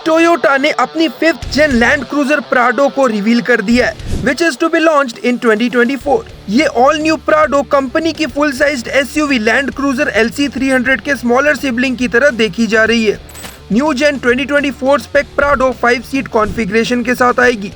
Toyota ने अपनी 5th Gen land Cruiser Prado को रिवील कर दिया है, which is to be launched in 2024। ये ऑल न्यू प्राडो कंपनी की full sized SUV land cruiser LC300 के स्मॉलर सिबलिंग की तरह देखी जा रही है। New gen 2024 spec Prado 5 seat configuration के साथ आएगी।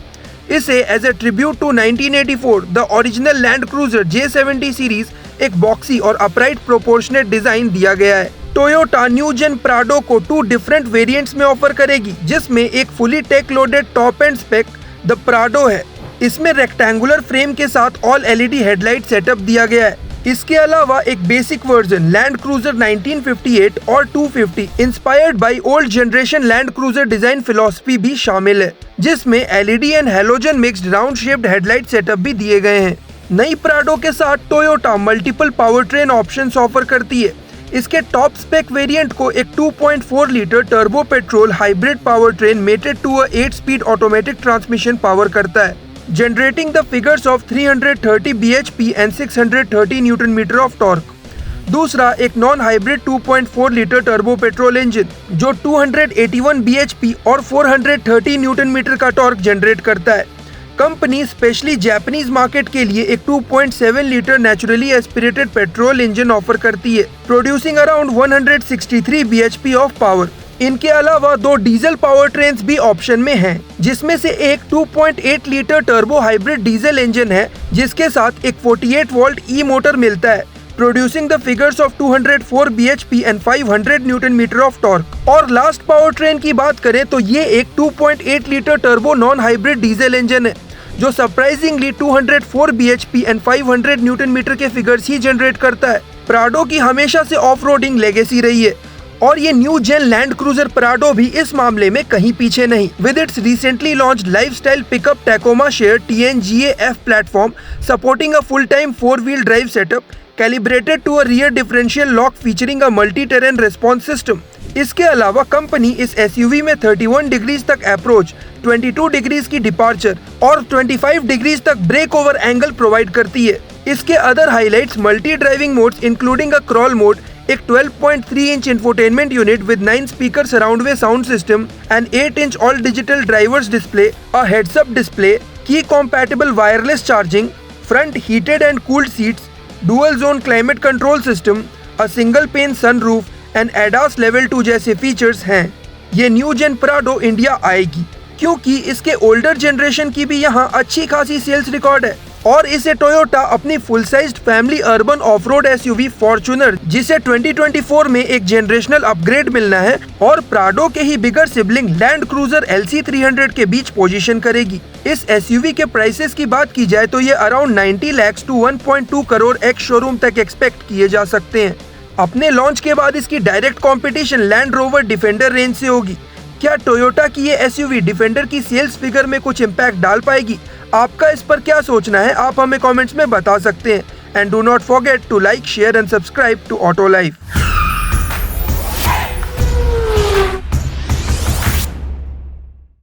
इसे as a tribute to 1984 the original Land Cruiser J70 series एक बॉक्सी और अपराइट प्रोपोर्शनेट डिजाइन दिया गया है। टोयोटा न्यू जेन प्राडो को 2 डिफरेंट वेरिएंट्स में ऑफर करेगी, जिसमें एक fully tech loaded top end spec the Prado है। इसमें रेक्टेंगुलर फ्रेम के साथ ऑल LED हेडलाइट सेटअप दिया गया है। इसके अलावा एक बेसिक वर्जन लैंड क्रूजर 1958 और 250 inspired by old generation Land Cruiser design philosophy भी शामिल है, जिसमें LED and halogen mixed round shaped headlight setup भी दिए गए हैं। नई प्राडो के साथ Toyota multiple power train options offer करती है। इसके टॉप स्पेक वेरिएंट को एक 2.4 litre turbo petrol hybrid power train mated to a 8 speed automatic transmission power करता है, generating the figures of 330 bhp and 630 newton metre of torque. दूसरा एक non hybrid 2.4 litre turbo petrol engine जो 281 bhp और 430 newton metre का torque generate करता है। Company specially Japanese market के लिए एक 2.7 litre naturally aspirated petrol engine offer करती है, producing around 163 bhp of power. इनके अलावा 2 डीजल पावर ट्रेन्स भी ऑप्शन में हैं, जिसमें से एक 2.8 litre turbo hybrid diesel engine है, जिसके साथ एक 48 वोल्ट ई मोटर मिलता है, producing the figures of 204 bhp and 500 newton metre of torque. और लास्ट पावर ट्रेन की बात करें तो ये एक 2.8 litre turbo non hybrid diesel engine है, जो surprisingly 204 bhp and 500 newton metre के फिगर्स ही जनरेट करता है। प्राडो की हमेशा से ऑफ रोडिंग लेगेसी रही है और ये new gen Land Cruiser Prado भी इस मामले में कहीं पीछे नहीं। With its recently launched lifestyle pickup Tacoma share TNGA-F platform supporting a full time 4-wheel drive setup calibrated to a rear differential lock featuring a multi terrain response system. इसके अलावा company इस SUV में 31 degrees तक approach, 22 degrees की departure और 25 degrees तक break over angle provide करती है। इसके other highlights multi driving modes including a crawl mode, एक 12.3 inch infotainment unit with 9 speaker surround way sound system and 8 inch all digital drivers display, a heads up display, Qi compatible wireless charging, front heated and cooled seats, dual zone climate control system, a single pane sunroof and ADAS level 2 जैसे features हैं। ये new जेन Prado India आएगी क्योंकि इसके older generation की भी यहाँ अच्छी खासी सेल्स रिकॉर्ड है और इसे टोयोटा अपनी full sized family urban of road SUV Fortuner, जिसे 2024 में एक जनरेशनल अपग्रेड मिलना है, और प्राडो के ही बिगर सिबलिंग लैंड क्रूजर LC300 के बीच पोजीशन करेगी। इस SUV के प्राइसेस की बात की जाए तो ये around 90 lakhs to 1.2 crore ex showroom तक एक्सपेक्ट किए जा सकते हैं। अपने लॉन्च के बाद इसकी direct competition land rover defender range से होगी। क्या टोयोटा की ये SUV डिफेंडर की सेल्स फिगर में कुछ इम्पैक्ट डाल पाएगी? आपका इस पर क्या सोचना है, आप हमें कमेंट्स में बता सकते हैं। And do not forget to like, share and subscribe to Auto life.